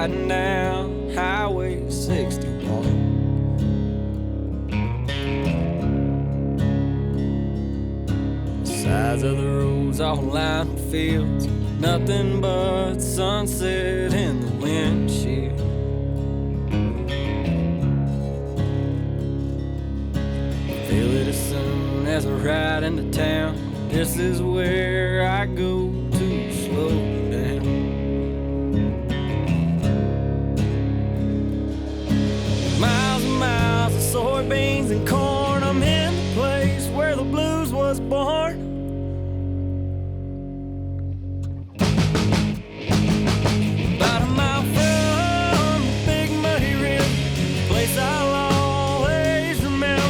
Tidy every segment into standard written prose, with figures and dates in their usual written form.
riding down Highway 61. Sides of the roads all lined with fields, nothing but sunset in the windshield. Feel it as soon as I ride into town. This is where I go to slow down. Miles and miles of soybeans and corn. I'm in the place where the blues was born. About a mile from the big muddy river, place I'll always remember.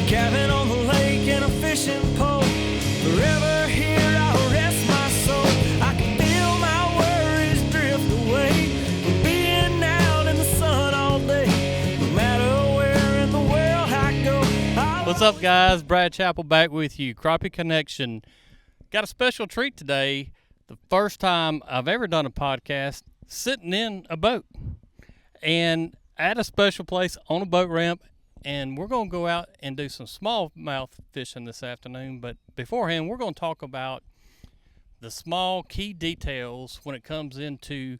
Cabin on the lake and a fishing pole. Forever here I'll rest my soul. I can feel my worries drift away from being out in the sun all day. No matter where in the world I go. What's up, guys? Brad Chappell back with you. Crappie Connection. Got a special treat today. The first time I've ever done a podcast sitting in a boat and at a special place on a boat ramp. And we're going to go out and do some smallmouth fishing this afternoon. But beforehand, we're going to talk about the small key details when it comes into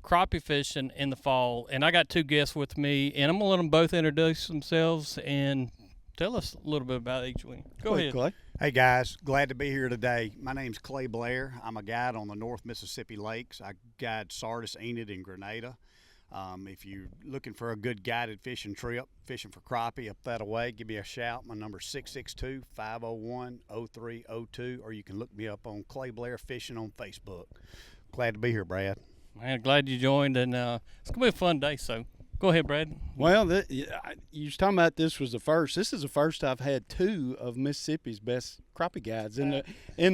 crappie fishing in the fall. And I got two guests with me, and I'm going to let them both introduce themselves and tell us a little bit about each one. Go ahead, Clay. Hey guys, glad to be here today. My name's Clay Blair. I'm a guide on the North Mississippi Lakes. I guide Sardis, Enid, and Grenada. If you're looking for a good guided fishing trip, fishing for crappie up that way, give me a shout. My number's 662-501-0302, or you can look me up on Clay Blair Fishing on Facebook. Glad to be here, Brad. Man, glad you joined, and it's going to be a fun day, so go ahead, Brad. Well, you was talking about this was the first. This is the first I've had two of Mississippi's best crappie guides in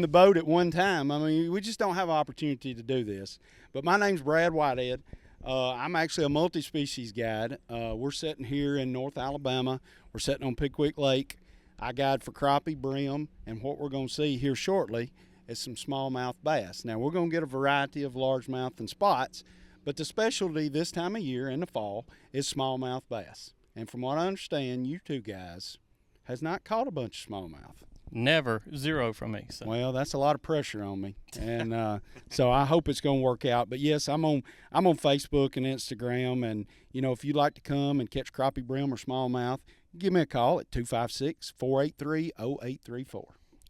the boat at one time. I mean, we just don't have an opportunity to do this. But my name's Brad Whitehead. I'm actually a multi-species guide. We're sitting here in North Alabama. We're sitting on Pickwick Lake. I guide for crappie, brim, and what we're going to see here shortly is some smallmouth bass. Now, we're going to get a variety of largemouth and spots, but the specialty this time of year in the fall is smallmouth bass. And from what I understand, you two guys has not caught a bunch of smallmouth. Never. Zero from me. So. Well, that's a lot of pressure on me, and so I hope it's going to work out. But yes, I'm on Facebook and Instagram, and if you'd like to come and catch crappie, brim, or smallmouth, give me a call at 256-483-0834.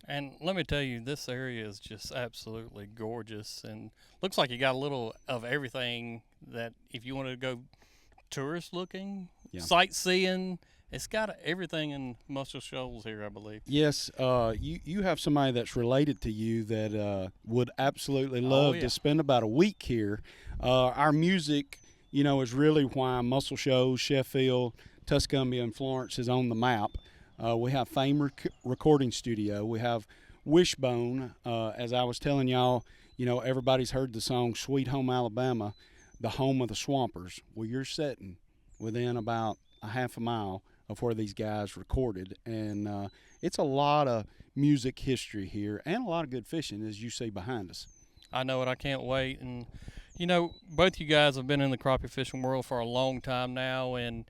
And let me tell you, this area is just absolutely gorgeous, and looks like you got a little of everything that if you want to go tourist looking, sightseeing. It's got everything in Muscle Shoals here, I believe. Yes, you have somebody that's related to you that would absolutely love to spend about a week here. Our music, is really why Muscle Shoals, Sheffield, Tuscumbia, and Florence is on the map. We have Fame Recording Studio. We have Wishbone. As I was telling y'all, everybody's heard the song Sweet Home Alabama, the home of the Swampers. Well, you're sitting within about a half a mile of where these guys recorded, and it's a lot of music history here and a lot of good fishing, as you see behind us. I know it. I can't wait. And both you guys have been in the crappie fishing world for a long time now, and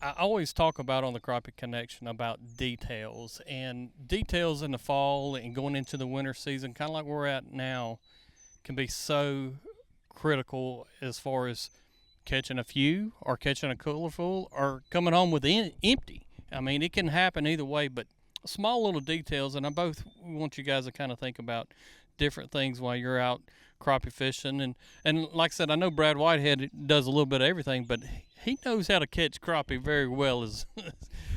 I always talk about on the Crappie Connection about details in the fall and going into the winter season, kind of like we're at now, can be so critical as far as catching a few or catching a cooler full or coming home with empty. I mean, it can happen either way, but small little details, and I both want you guys to kind of think about different things while you're out crappie fishing. And like I said, I know Brad Whitehead does a little bit of everything, but he knows how to catch crappie very well. As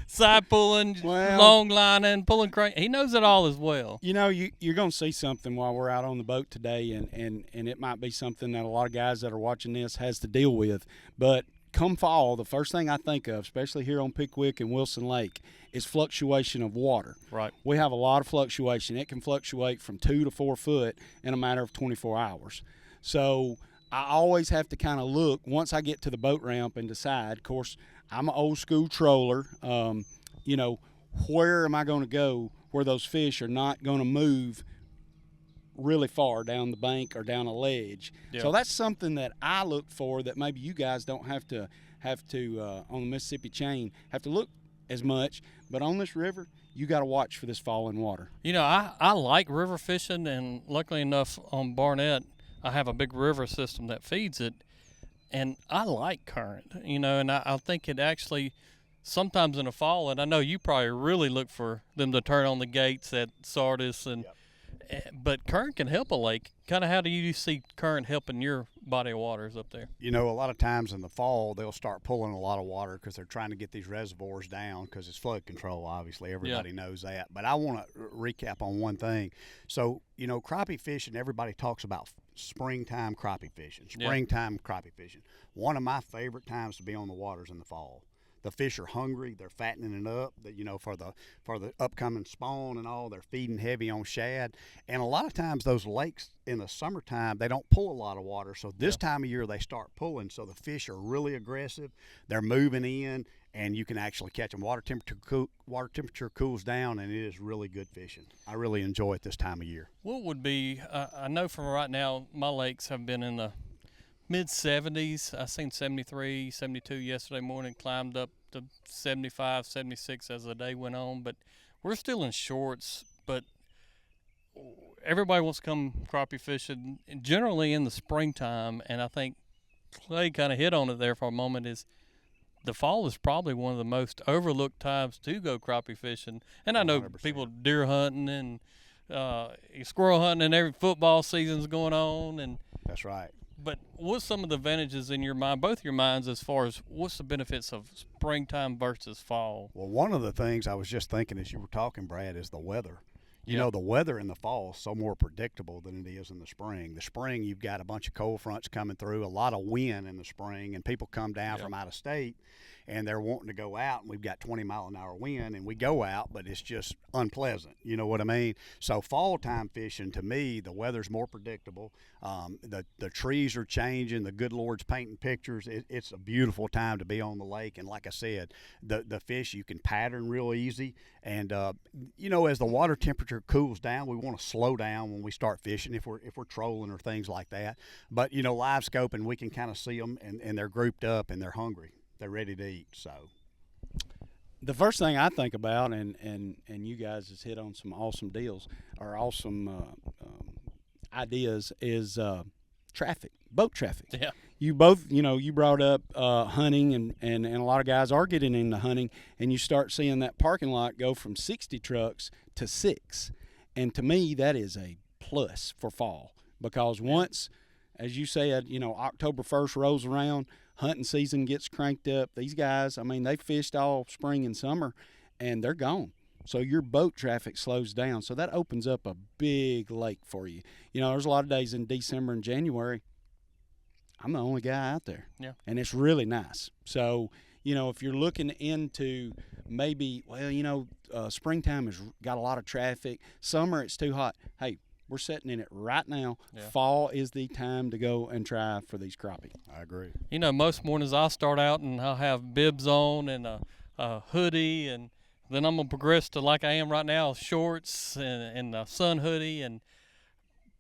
side pulling, long lining, pulling crank. He knows it all as well. You're going to see something while we're out on the boat today, and it might be something that a lot of guys that are watching this has to deal with. But come fall, the first thing I think of, especially here on Pickwick and Wilson Lake, is fluctuation of water. Right. We have a lot of fluctuation. It can fluctuate from 2 to 4 foot in a matter of 24 hours. So I always have to kind of look once I get to the boat ramp and decide. Of course, I'm an old school troller. Where am I going to go where those fish are not going to move really far down the bank or down a ledge. Yeah. So that's something that I look for that maybe you guys don't have to on the Mississippi chain have to look as much. But on this river, you got to watch for this falling water. You know, I like river fishing, and luckily enough on Barnett, I have a big river system that feeds it, and I like current, you know, and I think it actually sometimes in the fall, and I know you probably really look for them to turn on the gates at Sardis, and but current can help a lake. Kind of how do you see current helping your body of waters up there? You know, a lot of times in the fall, they'll start pulling a lot of water because they're trying to get these reservoirs down because it's flood control, obviously. Everybody knows that. But I want to recap on one thing. So, you know, crappie fishing, everybody talks about springtime crappie fishing, crappie fishing. One of my favorite times to be on the water is in the fall. The fish are hungry. They're fattening it up. You know, for the upcoming spawn and all, they're feeding heavy on shad. And a lot of times those lakes in the summertime, they don't pull a lot of water. So this time of year they start pulling. So the fish are really aggressive. They're moving in, and you can actually catch them. Water temperature cools down, and it is really good fishing. I really enjoy it this time of year. What would be? I know from right now, my lakes have been in the mid-70s. I seen 73, 72 yesterday morning, climbed up to 75, 76 as the day went on. But we're still in shorts. But everybody wants to come crappie fishing, generally in the springtime. And I think Clay kind of hit on it there for a moment. Is the fall is probably one of the most overlooked times to go crappie fishing. And I know 100%. people deer hunting and squirrel hunting, and every football season's going on. And That's right. but what's some of the advantages in your mind, both your minds, as far as what's the benefits of springtime versus fall? Well, one of the things I was just thinking as you were talking, Brad, is the weather. You know, the weather in the fall is so more predictable than it is in the spring. The spring, you've got a bunch of cold fronts coming through, a lot of wind in the spring, and people come down from out of state, and they're wanting to go out, and we've got 20-mile-an-hour wind, and we go out, but it's just unpleasant. You know what I mean? So fall time fishing, to me, the weather's more predictable. The trees are changing. The good Lord's painting pictures. It's a beautiful time to be on the lake, and like I said, the fish you can pattern real easy. And you know, as the water temperature cools down, we want to slow down when we start fishing if we're trolling or things like that. But you know, live scoping, we can kind of see them, and they're grouped up and they're hungry. They're ready to eat. So The first thing I think about, and you guys has hit on some awesome deals or awesome ideas, is traffic, boat traffic. Yeah. You both, you know, you brought up hunting, and a lot of guys are getting into hunting, and you start seeing that parking lot go from 60 trucks to 6. And to me, that is a plus for fall, because once, as you said, you know, October 1st rolls around, hunting season gets cranked up. These guys, I mean, they fished all spring and summer, and they're gone. So your boat traffic slows down. So that opens up a big lake for you. You know, there's a lot of days in December and January, I'm the only guy out there. Yeah. And it's really nice. So, you know, if you're looking into maybe, well, you know, springtime has got a lot of traffic. Summer, it's too hot. Hey, we're sitting in it right now. Yeah. Fall is the time to go and try for these crappie. I agree. You know, most mornings I'll start out and I'll have bibs on and a hoodie, and then I'm going to progress to, like I am right now, shorts and a sun hoodie.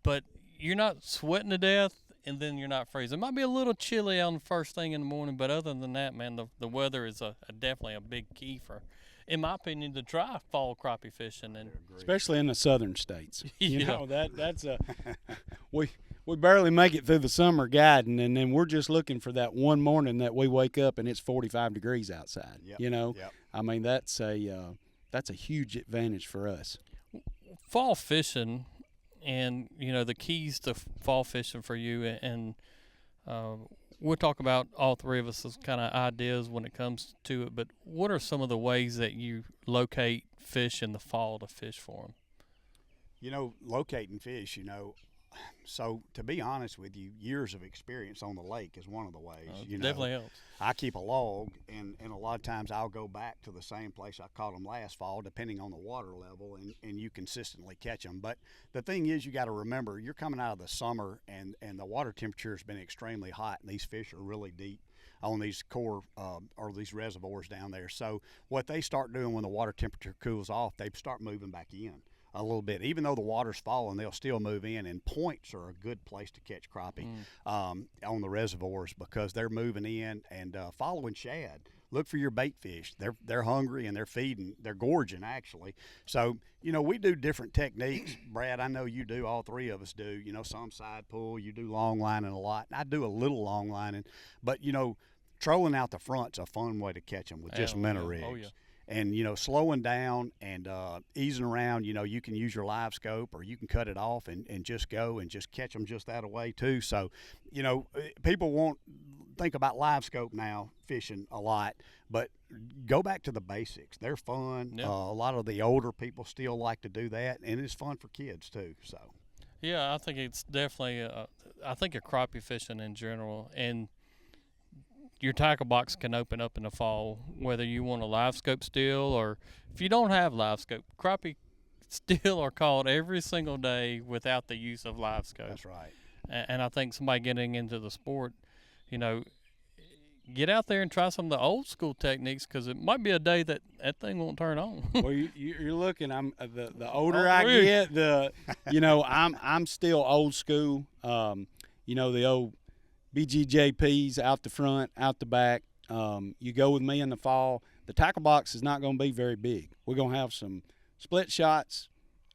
But you're not sweating to death, and then you're not freezing. It might be a little chilly on the first thing in the morning, but other than that, man, the weather is definitely a big key for, in my opinion, to try fall crappie fishing. And Especially in the southern states. You Yeah. know, that's a we barely make it through the summer guiding, and then we're just looking for that one morning that we wake up and it's 45 degrees outside. Yep. You know, Yep. I mean, that's a huge advantage for us. fall fishing, and you know the keys to fall fishing for you, and we'll talk about all three of us as kind of ideas when it comes to it. But what are some of the ways that you locate fish in the fall to fish for them? You know, locating fish, you know, so to be honest with you, years of experience on the lake is one of the ways. You know, Definitely helps. I keep a log, and a lot of times I'll go back to the same place I caught them last fall, depending on the water level, and you consistently catch them. But the thing is, you got to remember, you're coming out of the summer, and the water temperature has been extremely hot, and these fish are really deep on these core or these reservoirs down there. So what they start doing when the water temperature cools off, they start moving back in. a little bit. Even though the water's falling, they'll still move in, and points are a good place to catch crappie on the reservoirs because they're moving in and following shad. Look for your bait fish. They're hungry and they're feeding. They're gorging, actually. So, we do different techniques. Brad, I know you do. All three of us do. Some side pull. You do long lining a lot. I do a little long lining. But, trolling out the front's a fun way to catch them with just minnow rigs. Oh, yeah. And, slowing down and easing around, you can use your live scope or you can cut it off and just go and just catch them just that away too. So, people won't think about live scope now fishing a lot, but go back to the basics. They're fun. Yep. A lot of the older people still like to do that, and it's fun for kids too. So, yeah, I think it's definitely, I think of crappie fishing in general, and your tackle box can open up in the fall, whether you want a live scope still or if you don't have live scope. Crappie still are caught every single day without the use of live scope. that's right. And I think somebody getting into the sport, get out there and try some of the old school techniques because it might be a day that thing won't turn on. Well, you're looking. I'm the older I get, I'm still old school. The old BGJPs out the front, out the back. You go with me in the fall. The tackle box is not going to be very big. We're going to have some split shots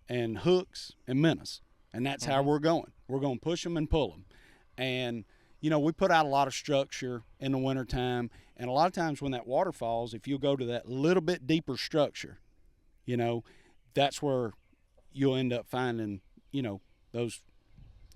and hooks and minnows, and that's how we're going. We're going to push them and pull them. And, we put out a lot of structure in the wintertime, and a lot of times when that water falls, if you go to that little bit deeper structure, that's where you'll end up finding, those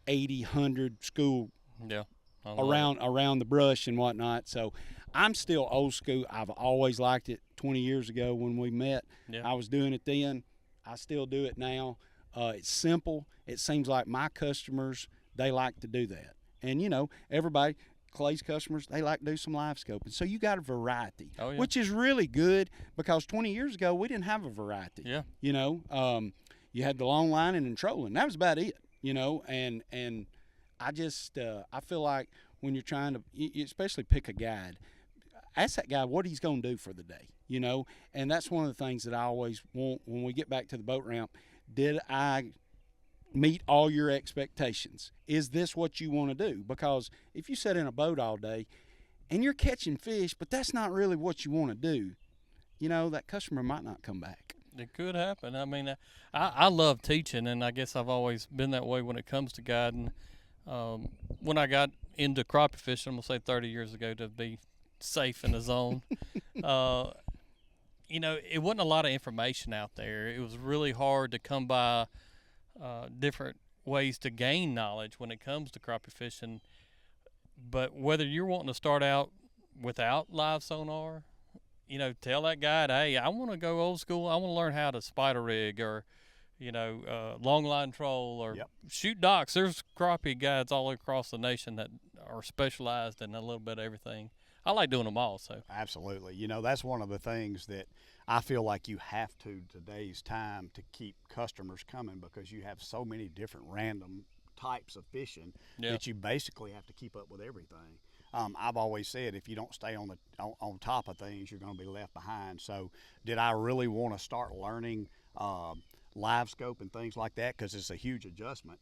80, 100 school Yeah. around the brush and whatnot. So I'm still old school. I've always liked it. 20 years ago when we met, I was doing it then. I still do it now. It's simple. It seems like my customers, they like to do that. And, everybody, Clay's customers, they like to do some live scoping. So you got a variety, which is really good because 20 years ago we didn't have a variety. Yeah. You had the long lining and trolling. That was about it, and I just I feel like when you're trying to, you especially pick a guide, ask that guy what he's going to do for the day, and that's one of the things that I always want when we get back to the boat ramp. Did I meet all your expectations? Is this what you want to do? Because if you sit in a boat all day and you're catching fish, but that's not really what you want to do, that customer might not come back. It could happen. I mean, I love teaching, and I guess I've always been that way when it comes to guiding. When I got into crappie fishing, I'm going to say 30 years ago to be safe in the zone, it wasn't a lot of information out there. It was really hard to come by different ways to gain knowledge when it comes to crappie fishing. But whether you're wanting to start out without live sonar, tell that guide, hey, I want to go old school. I want to learn how to spider rig or long line troll or shoot docks. There's crappie guides all across the nation that are specialized in a little bit of everything. I like doing them all. So absolutely, that's one of the things that I feel like you have to today's time to keep customers coming because you have so many different random types of fishing that you basically have to keep up with everything. I've always said if you don't stay on top of things, you're going to be left behind. So did I really want to start learning live scope and things like that because it's a huge adjustment?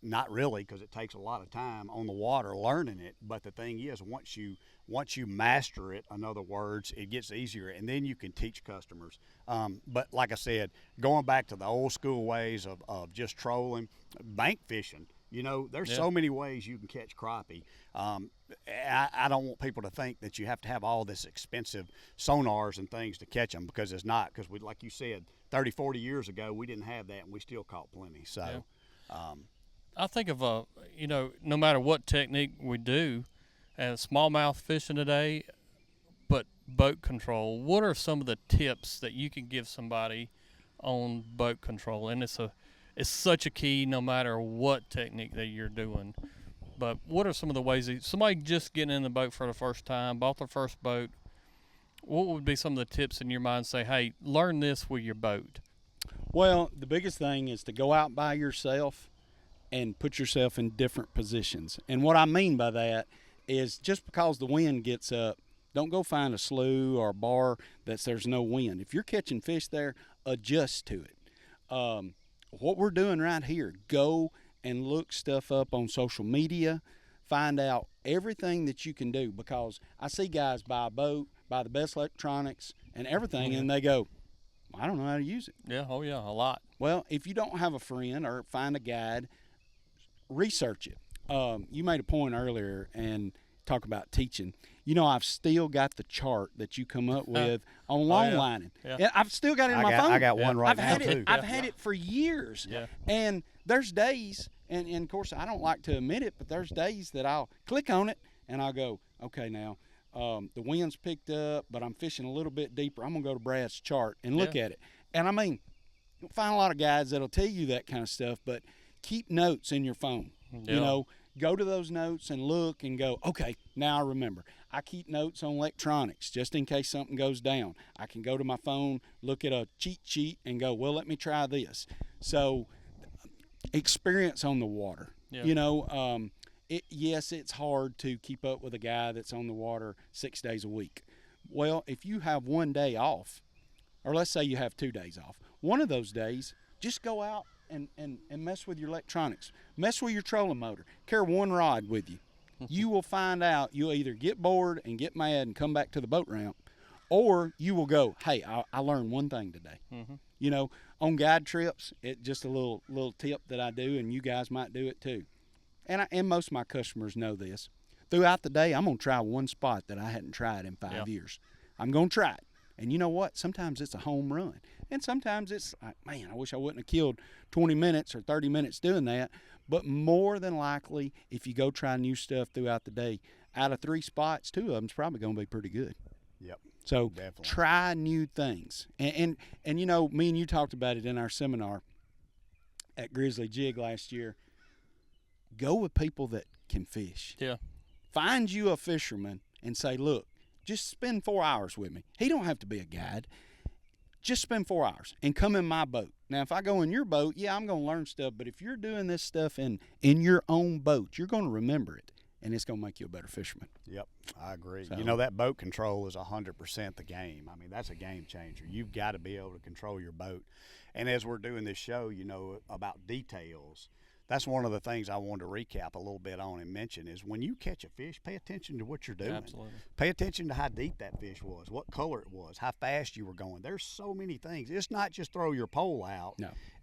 Not really, because it takes a lot of time on the water learning it. But the thing is, once you master it, in other words, it gets easier, and then you can teach customers. But like I said, going back to the old school ways of just trolling, bank fishing. There's so many ways you can catch crappie. I don't want people to think that you have to have all this expensive sonars and things to catch them because it's not. Because like you said, 30, 40 years ago, we didn't have that, and we still caught plenty. So, I think of no matter what technique we do, and smallmouth fishing today, but boat control. What are some of the tips that you can give somebody on boat control? And it's such a key no matter what technique that you're doing. But what are some of the ways that somebody just getting in the boat for the first time, bought their first boat, what would be some of the tips in your mind say, hey, learn this with your boat? Well, the biggest thing is to go out by yourself and put yourself in different positions. And what I mean by that is just because the wind gets up, don't go find a slough or a bar there's no wind. If you're catching fish there, adjust to it. what we're doing right here, go and look stuff up on social media, find out everything that you can do, because I see guys buy a boat, buy the best electronics and everything, and they go, I don't know how to use it. Yeah, oh yeah, a lot. Well, if you don't have a friend or find a guide, research it. You made a point earlier and talk about teaching. You know, I've still got the chart that you come up with on long lining. Yeah. I've still got it in my phone. I got one right I've now had too. it. I've had it for years. Yeah. And there's days, and of course I don't like to admit it, but there's days that I'll click on it and I'll go, okay, now the wind's picked up, but I'm fishing a little bit deeper. I'm gonna go to Brad's chart and look at it. And I mean, you'll find a lot of guys that'll tell you that kind of stuff, but keep notes in your phone. Yeah. You know, go to those notes and look and go, okay, now I remember. I keep notes on electronics just in case something goes down. I can go to my phone, look at a cheat sheet, and go, well, let me try this. So, experience on the water. Yeah. You know, yes, it's hard to keep up with a guy that's on the water 6 days a week. Well, if you have one day off, or let's say you have 2 days off, one of those days, just go out and mess with your electronics. Mess with your trolling motor. Carry one rod with you. You will find out you'll either get bored and get mad and come back to the boat ramp, or you will go, hey, I learned one thing today. Mm-hmm. You know, on guide trips, it just a little tip that I do, and you guys might do it too. And most of my customers know this. Throughout the day, I'm going to try one spot that I hadn't tried in 5 years. I'm going to try it. And you know what? Sometimes it's a home run. And sometimes it's like, man, I wish I wouldn't have killed 20 minutes or 30 minutes doing that. But more than likely, if you go try new stuff throughout the day, out of 3 spots, 2 of them's probably going to be pretty good. Yep. So Definitely. try new things. And you know, me and you talked about it in our seminar at Grizzly Jig last year. Go with people that can fish. Yeah. Find you a fisherman and say, look, just spend 4 hours with me. He don't have to be a guide. Just spend 4 hours and come in my boat. Now, if I go in your boat, yeah, I'm going to learn stuff. But if you're doing this stuff in your own boat, you're going to remember it, and it's going to make you a better fisherman. Yep, I agree. So, you know, that boat control is 100% the game. I mean, that's a game changer. You've got to be able to control your boat. And as we're doing this show, you know, about details, that's one of the things I wanted to recap a little bit on and mention is when you catch a fish, pay attention to what you're doing. Absolutely. Pay attention to how deep that fish was, what color it was, how fast you were going. There's so many things. It's not just throw your pole out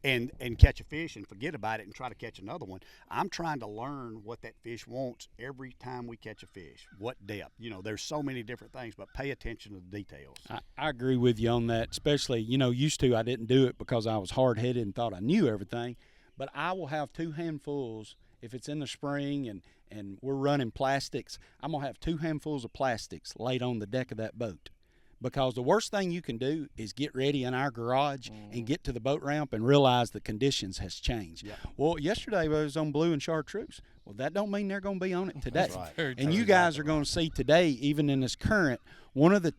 and catch a fish and forget about it and try to catch another one. I'm trying to learn what that fish wants every time we catch a fish, what depth. You know, there's so many different things, but pay attention to the details. I agree with you on that, especially, you know, used to I didn't do it because I was hard-headed and thought I knew everything. But I will have 2 handfuls, if it's in the spring and we're running plastics, I'm going to have 2 handfuls of plastics laid on the deck of that boat. Because the worst thing you can do is get ready in our garage and get to the boat ramp and realize the conditions has changed. Yep. Well, yesterday I was on blue and chartreuse. Well, that don't mean they're going to be on it today. That's right. And you guys are going to see today, even in this current, one of the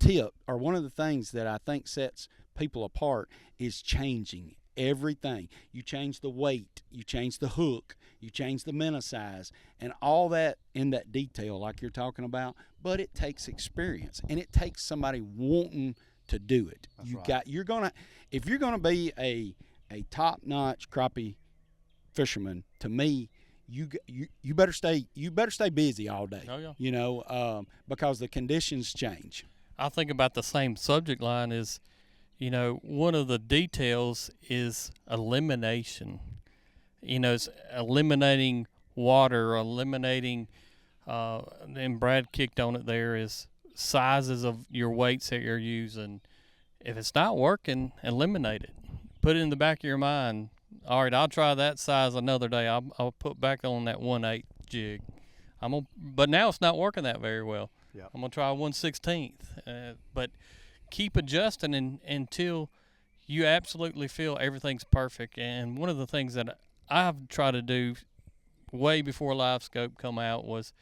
things that I think sets people apart is changing everything. You change the weight, you change the hook, you change the minnow size, and all that in that detail like you're talking about. But it takes experience, and it takes somebody wanting to do it. That's You right. got if you're gonna be a top-notch crappie fisherman, to me, you better stay busy all day. Oh, yeah. You know, because the conditions change. I think about the same subject line is, you know, one of the details is elimination. You know, it's eliminating water, eliminating, and Brad kicked on it there, is sizes of your weights that you're using. If it's not working, eliminate it. Put it in the back of your mind. All right, I'll try that size another day. I'll put back on that 1/8 jig. But now it's not working that very well. Yep. I'm gonna try 1/16. But keep adjusting until you absolutely feel everything's perfect. And one of the things that I've tried to do way before Live Scope come out was,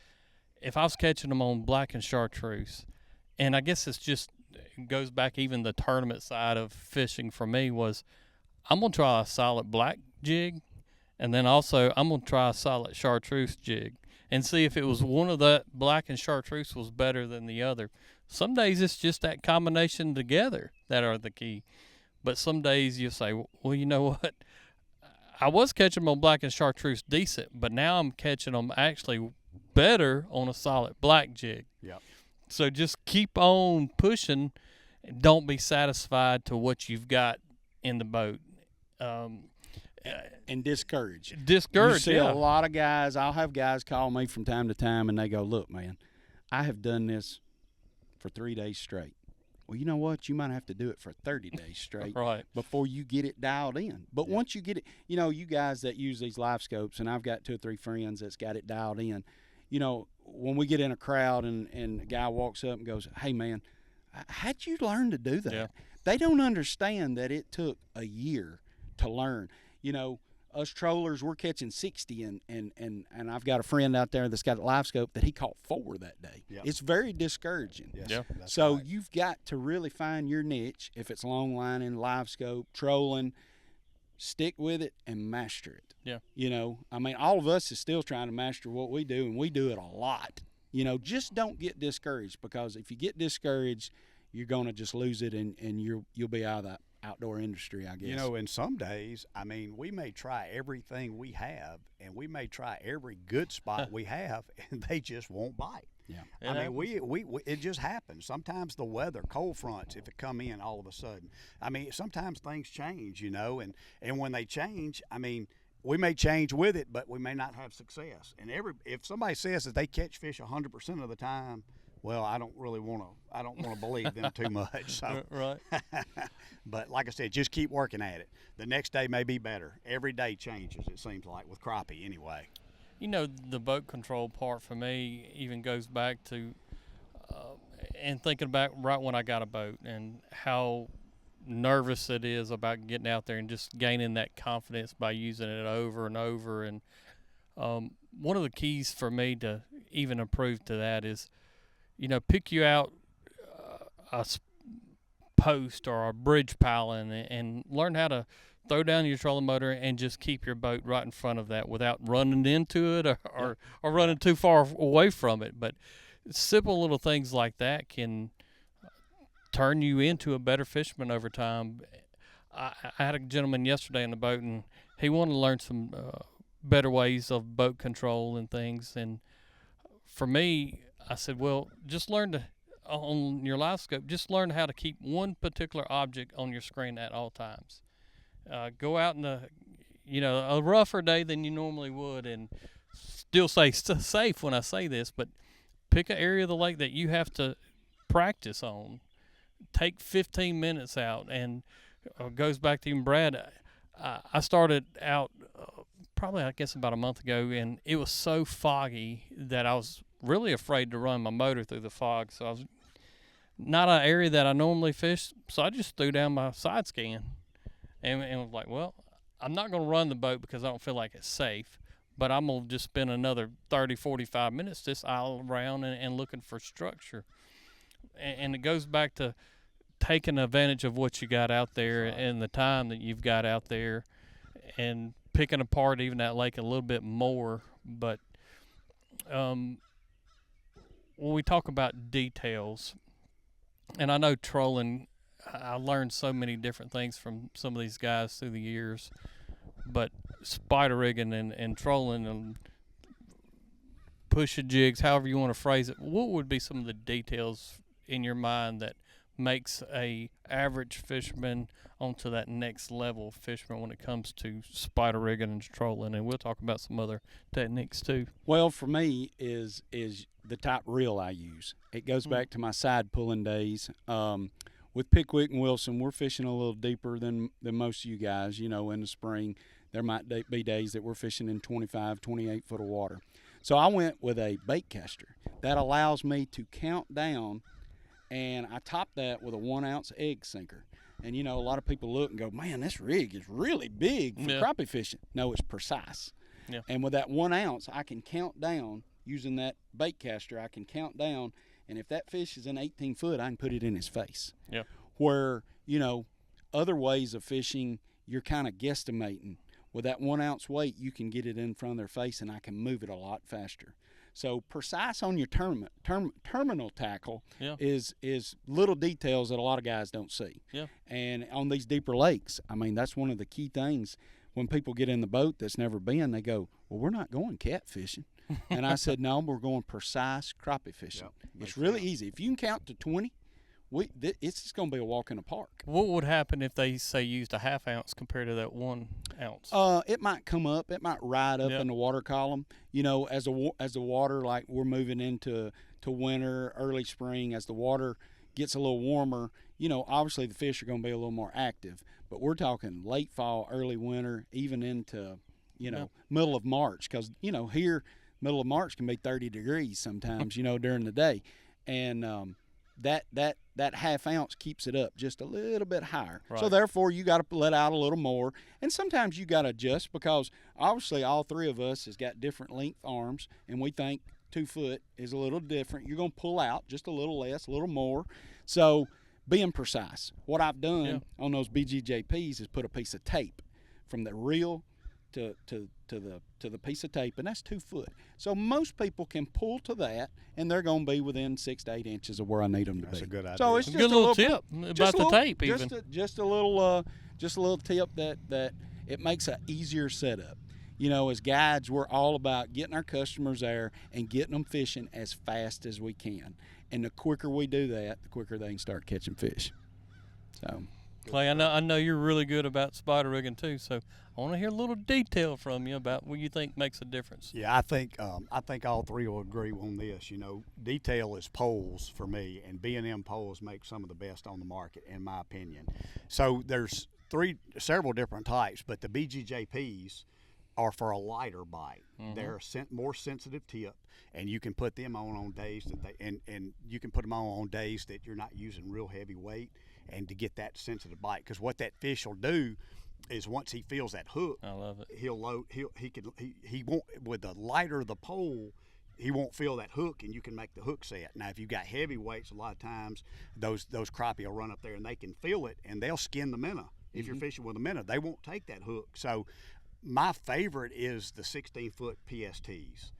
if I was catching them on black and chartreuse, and I guess it goes back even the tournament side of fishing for me, was I'm going to try a solid black jig, and then also I'm going to try a solid chartreuse jig and see if it was one of the black and chartreuse was better than the other. Some days it's just that combination together that are the key. But some days you say, well, you know what? I was catching them on black and chartreuse decent, but now I'm catching them actually better on a solid black jig. Yep. So just keep on pushing. Don't be satisfied to what you've got in the boat. And discouraged. You see Yeah. a lot of guys. I'll have guys call me from time to time, and they go, "Look, man, I have done this for 3 days straight." Well, you know what? You might have to do it for 30 days straight Right. before you get it dialed in. But once you get it, you guys that use these live scopes, and I've got 2 or 3 friends that's got it dialed in. When we get in a crowd and a guy walks up and goes, "Hey, man, how'd you learn to do that?" Yeah. They don't understand that it took a year to learn. Us trollers, we're catching 60, and I've got a friend out there that's got a live scope that he caught 4 that day. Yep. It's very discouraging. Yes, Yeah. that's So right. you've got to really find your niche. If it's long lining, live scope, trolling, stick with it and master it. Yeah. All of us is still trying to master what we do, and we do it a lot. Just don't get discouraged, because if you get discouraged, you're going to just lose it, and you'll be out of the outdoor industry, I guess. In some days, we may try everything we have, and we may try every good spot we have, and they just won't bite. Yeah. We it just happens. Sometimes the weather, cold fronts, if it come in all of a sudden. Sometimes things change, and when they change, we may change with it, but we may not have success. And if somebody says that they catch fish 100% of the time, well, I don't want to believe them too much. So, Right. but like I said, just keep working at it. The next day may be better. Every day changes, it seems like, with crappie anyway. The boat control part for me even goes back to and thinking back right when I got a boat and how nervous it is about getting out there and just gaining that confidence by using it over and over. And one of the keys for me to even improve to that is, pick you out a post or a bridge piling and learn how to throw down your trolling motor and just keep your boat right in front of that without running into it or running too far away from it. But simple little things like that can turn you into a better fisherman over time. I had a gentleman yesterday in the boat, and he wanted to learn some better ways of boat control and things. And for me, I said, well, just learn to, on your live scope, just learn how to keep one particular object on your screen at all times. Go out in a rougher day than you normally would, and still say safe when I say this, but pick an area of the lake that you have to practice on. Take 15 minutes out, and goes back to even Brad. I started out probably, I guess, about a month ago, and it was so foggy that I was really afraid to run my motor through the fog. So I was not an area that I normally fish, so I just threw down my side scan and was like, well, I'm not going to run the boat because I don't feel like it's safe, but I'm going to just spend another 30, 45 minutes just aisling around and looking for structure. And it goes back to taking advantage of what you got out there and the time that you've got out there and picking apart even that lake a little bit more. But when we talk about details, and I know trolling, I learned so many different things from some of these guys through the years, but spider rigging and trolling and pushing jigs, however you want to phrase it, what would be some of the details in your mind that makes a average fisherman onto that next level fisherman when it comes to spider rigging and trolling? And we'll talk about some other techniques too. Well, for me is the type reel I use. It goes back to my side pulling days. With Pickwick and Wilson, we're fishing a little deeper than most of you guys. In the spring, there might be days that we're fishing in 25, 28 foot of water. So I went with a bait caster that allows me to count down, and I top that with a 1 ounce egg sinker. And a lot of people look and go, man, this rig is really big for crappie fishing. No, it's precise. Yeah. And with that 1 ounce, I can count down using that bait caster. I can count down, and if that fish is in 18 foot, I can put it in his face. Yeah. Where, other ways of fishing, you're kind of guesstimating. With that 1 ounce weight, you can get it in front of their face, and I can move it a lot faster. So precise on your terminal tackle is little details that a lot of guys don't see. Yeah. And on these deeper lakes, that's one of the key things. when people get in the boat that's never been, they go, well, we're not going catfishing. And I said, no, we're going precise crappie fishing. It's really easy. If you can count to 20, it's just going to be a walk in the park. What would happen if they, say, used a ½ ounce compared to that 1 ounce? It might come up. It might ride up in the water column. As the water, like we're moving into winter, early spring, as the water gets a little warmer, obviously the fish are going to be a little more active. But we're talking late fall, early winter, even into, middle of March. Because, here, middle of March can be 30 degrees sometimes, during the day. And that ½ ounce keeps it up just a little bit higher. Right. So therefore you got to let out a little more, and sometimes you got to adjust, because obviously all three of us has got different length arms, and we think 2 foot is a little different. You're going to pull out just a little less, a little more. So being precise. What I've done on those BGJPs is put a piece of tape from the reel to the piece of tape, and that's 2 foot. So most people can pull to that, and they're going to be within 6 to 8 inches of where I need them to be. That's a good idea. So it's a just good a little tip about the tape, even. Just a little tip that it makes an easier setup. As guides, we're all about getting our customers there and getting them fishing as fast as we can. And the quicker we do that, the quicker they can start catching fish. So, Clay, I know you're really good about spider rigging too, so I want to hear a little detail from you about what you think makes a difference. Yeah, I think all three will agree on this. Detail is poles for me, and B&M poles make some of the best on the market, in my opinion. So there's several different types, but the BGJPs are for a lighter bite. Mm-hmm. They're a more sensitive tip, and you can put them on days that and you can put them on days that you're not using real heavy weight, and to get that sensitive bite. Because what that fish will do is, once he feels that hook, I love it. He'll load. He won't, with the lighter the pole, he won't feel that hook, and you can make the hook set. Now, if you've got heavy weights, a lot of times those crappie will run up there and they can feel it, and they'll skin the minnow. If you're fishing with a minnow, they won't take that hook. So my favorite is the 16-foot PSTs.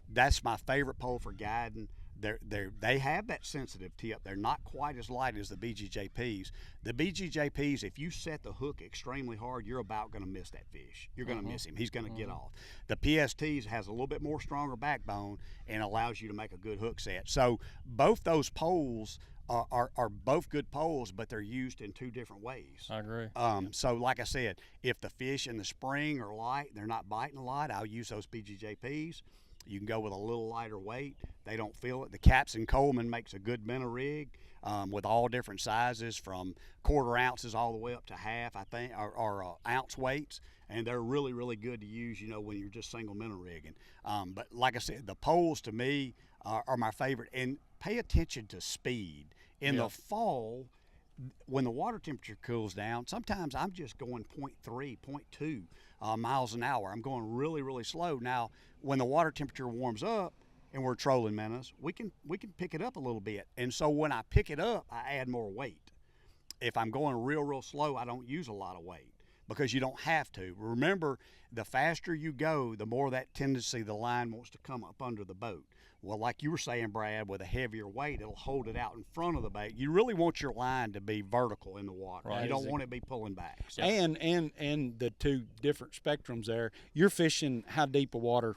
That's my favorite pole for guiding. They have that sensitive tip. They're not quite as light as the BGJPs. The BGJPs, if you set the hook extremely hard, you're about going to miss that fish. You're going to miss him. He's going to get off. The PSTs has a little bit more stronger backbone and allows you to make a good hook set. So both those poles are both good poles, but they're used in 2 different ways. I agree. So like I said, if the fish in the spring are light, they're not biting a lot, I'll use those BGJPs. You can go with a little lighter weight. They don't feel it. The Caps and Coleman makes a good minnow rig with all different sizes, from 1/4 ounces all the way up to half, I think, or ounce weights. And they're really, really good to use, when you're just single minnow rigging. But like I said, the poles to me are my favorite. And pay attention to speed. In the fall, when the water temperature cools down, sometimes I'm just going 0.3, 0.2 miles an hour. I'm going really, really slow. Now, when the water temperature warms up and we're trolling minnows, we can pick it up a little bit. And so when I pick it up, I add more weight. If I'm going real, real slow, I don't use a lot of weight, because you don't have to. Remember, the faster you go, the more that tendency the line wants to come up under the boat. Well, like you were saying, Brad, with a heavier weight, it'll hold it out in front of the bait. You really want your line to be vertical in the water. Right. You don't want it to be pulling back. So. And the 2 different spectrums there. You're fishing how deep of water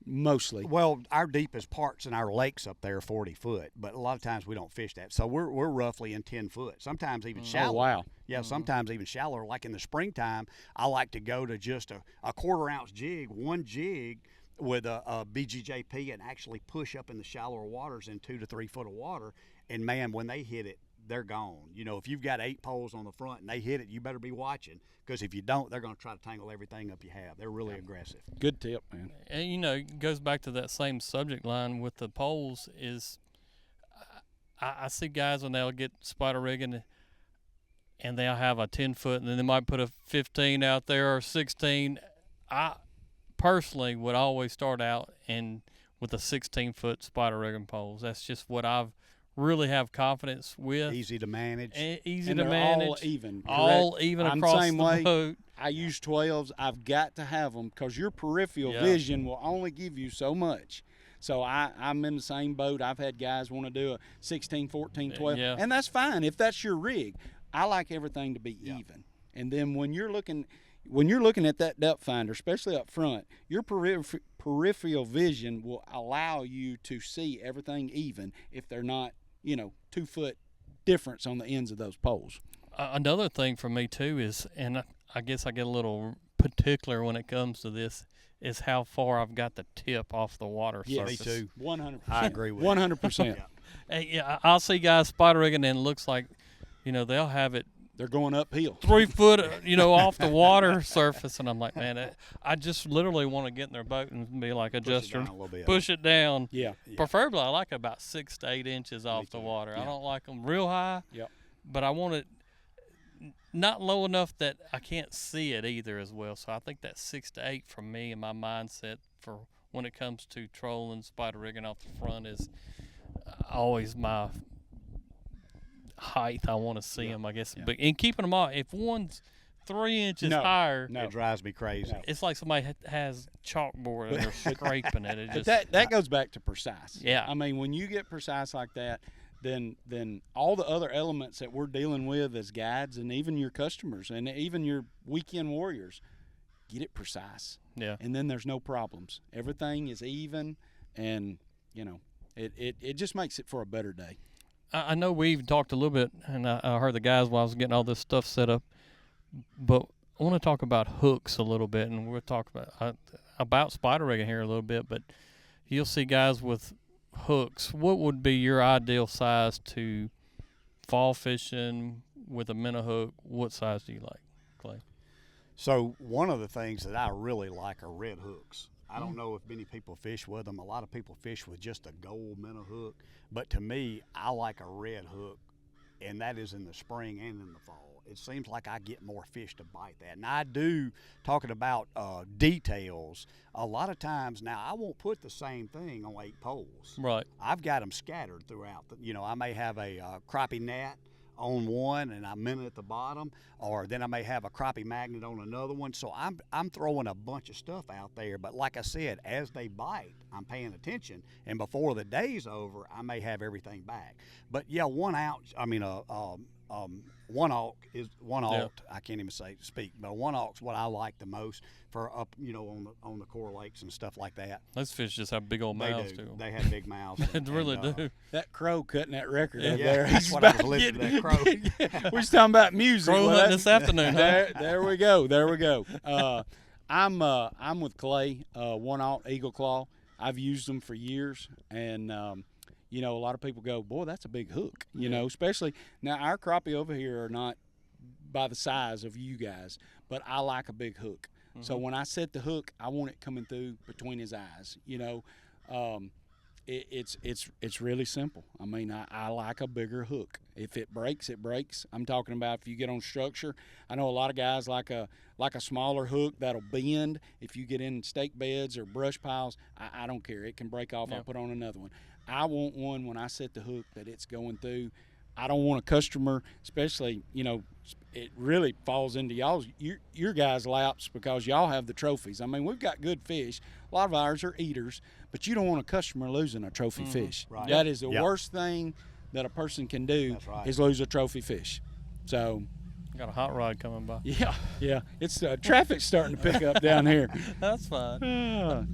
mostly? Well, our deepest parts in our lakes up there are 40 foot, but a lot of times we don't fish that. So we're roughly in 10 foot, sometimes even shallow. Oh, wow. Yeah, sometimes even shallower. Like in the springtime, I like to go to just a 1/4 ounce jig, one jig, with a BGJP, and actually push up in the shallower waters in 2 to 3 foot of water. And man, when they hit it, they're gone. If you've got 8 poles on the front and they hit it, you better be watching, because if you don't, they're going to try to tangle everything up you have. They're really aggressive. Good tip, man. And it goes back to that same subject line with the poles. Is I see guys when they'll get spider rigging, and they'll have a 10-foot, and then they might put a 15 out there or 16. I personally would always start out with a 16-foot spider rigging poles. That's just what I've really have confidence with. Easy to manage. And they're all even. All even I'm across same the way. boat. I use 12s. I've got to have them, because your peripheral vision will only give you so much. So I'm in the same boat. I've had guys want to do a 16, 14, 12, and that's fine if that's your rig. I like everything to be even. And then when you're looking, when you're looking at that depth finder, especially up front, your peripheral vision will allow you to see everything even if they're not, 2 foot difference on the ends of those poles. Another thing for me too is, and I guess I get a little particular when it comes to this, is how far I've got the tip off the water surface. Me too. 100%. I agree with 100%. Hey, yeah, I'll see guys spider rigging and it looks like, they'll have it They're going uphill. 3 foot, off the water surface, and I'm like, man, I just literally want to get in their boat and be like adjuster, down a little bit. push it down. Yeah. Preferably, I like about 6 to 8 inches off the water. Yeah. I don't like them real high. Yep. But I want it not low enough that I can't see it either as well. So I think that 6 to 8 for me and my mindset for when it comes to trolling, spider rigging off the front is always my height. I want to see them, I guess. Yeah. But in keeping them off, if one's 3 inches higher, No. It drives me crazy. it's like somebody has chalkboard and they're scraping it. It But just that goes back to precise. Yeah. I mean, when you get precise like that, then all the other elements that we're dealing with as guides and even your customers and even your weekend warriors, get it precise. yeah. And then there's no problems. Everything is even, and it just makes it for a better day. I know we even talked a little bit, and I heard the guys while I was getting all this stuff set up, but I want to talk about hooks a little bit, and we'll talk about spider rigging here a little bit, but you'll see guys with hooks. What would be your ideal size to fall fishing with a minnow hook? What size do you like, Clay? So one of the things that I really like are red hooks. I don't know if many people fish with them. A lot of people fish with just a gold minnow hook, but to me, I like a red hook, and that is in the spring and in the fall. It seems like I get more fish to bite that. And I do, talking about details, a lot of times now I won't put the same thing on 8 poles. Right. I've got them scattered throughout. I may have a crappie gnat on one and a minnow at the bottom, or then I may have a crappie magnet on another one. So I'm throwing a bunch of stuff out there. But like I said, as they bite, I'm paying attention, and before the day's over, I may have everything back. But yeah, 1 ounce. I mean, one aught is one aught. Yeah. I can't even speak, but a 1 aught is what I like the most for up, on the core lakes and stuff like that. Those fish just have big old mouths to them. They have big mouths. They really do. That crow cutting that record up Yeah, there. that's He's what I was about listening to, getting- that crow. We're just talking about music. Crow Well, hunting that's- this afternoon, huh? There we go. There we go. I'm with Clay, 1 aught Eagle Claw. I've used them for years, and a lot of people go, boy, that's a big hook. Especially now our crappie over here are not by the size of you guys, but I like a big hook. Mm-hmm. So when I set the hook, I want it coming through between his eyes. It's really simple. I mean, I like a bigger hook. If it breaks, it breaks. I'm talking about if you get on structure. I know a lot of guys like a smaller hook that'll bend. If you get in stake beds or brush piles, I don't care. It can break off. Yeah. I'll put on another one. I want one when I set the hook that it's going through. I don't want a customer, especially, it really falls into your guys' laps because y'all have the trophies. I mean, we've got good fish. A lot of ours are eaters, but you don't want a customer losing a trophy fish. Right. That is the Yep. worst thing that a person can do. That's right. Is lose a trophy fish. So, Got a hot rod coming by. yeah, it's traffic's starting to pick up down here. That's fine. Uh,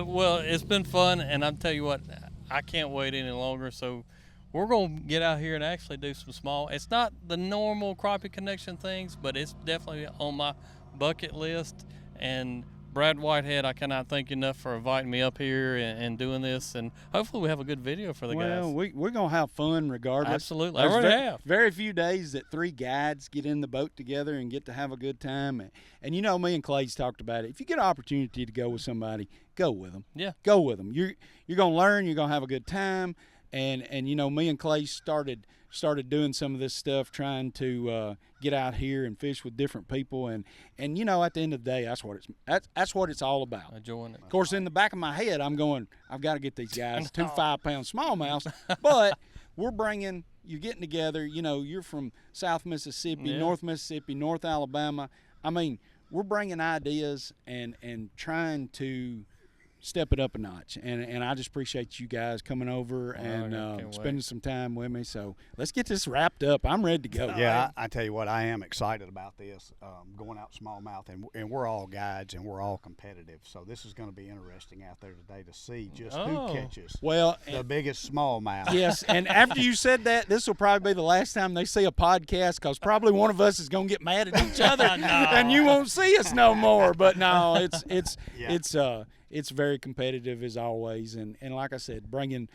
Well, it's been fun, and I'll tell you what, I can't wait any longer. So we're going to get out here and actually do some small. It's not the normal crappie connection things, but it's definitely on my bucket list. And Brad Whitehead, I cannot thank you enough for inviting me up here and doing this. And hopefully we have a good video for the guys. Well, we're going to have fun regardless. Absolutely. I There's already have. very few days that 3 guides get in the boat together and get to have a good time. And me and Clay's talked about it. If you get an opportunity to go with somebody, go with them. Yeah. Go with them. You're going to learn. You're going to have a good time. And me and Clay started doing some of this stuff, trying to get out here and fish with different people. And at the end of the day, that's what it's all about. Enjoying it. Of course, in the back of my head, I'm going, I've got to get these guys 2 5-pound smallmouths. But you're getting together. You're from South Mississippi, Yeah. North Mississippi, North Alabama. I mean, we're bringing ideas and trying to step it up a notch. And I just appreciate you guys coming over and spending some time with me. So let's get this wrapped up. I'm ready to go. Yeah, I tell you what, I am excited about this, going out smallmouth, and we're all guides and we're all competitive. So this is going to be interesting out there today to see just who catches the biggest smallmouth. Yes, and after you said that, this will probably be the last time they see a podcast, because probably one of us is going to get mad at each other, and you won't see us no more. But no, it's very competitive as always, and like I said, bringing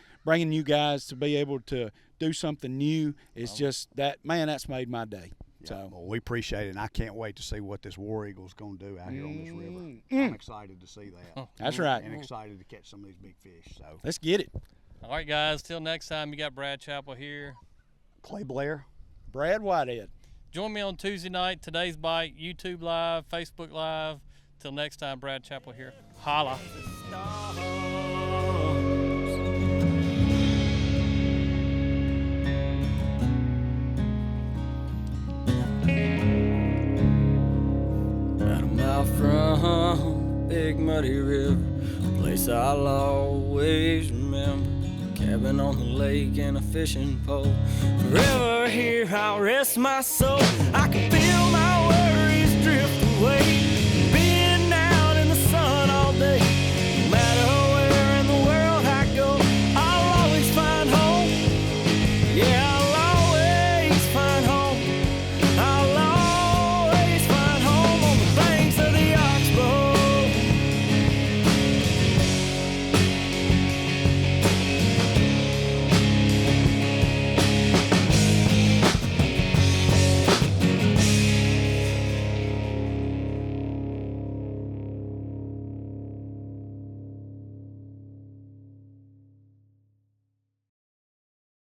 you guys to be able to do something new is just that, man. That's made my day. Yeah, so well, we appreciate it, and I can't wait to see what this War Eagle's going to do out here on this river. I'm excited to see that. That's right. And excited to catch some of these big fish. So let's get it. All right, guys. Till next time, you got Brad Chappell here. Clay Blair. Brad Whitehead. Join me on Tuesday night, Today's Bite, YouTube Live, Facebook Live. Till next time, Brad Chappell here. Holla. About a mile from big muddy river, place I'll always remember. Cabin on the lake and a fishing pole. Forever here I'll rest my soul. I can feel my worries drift away.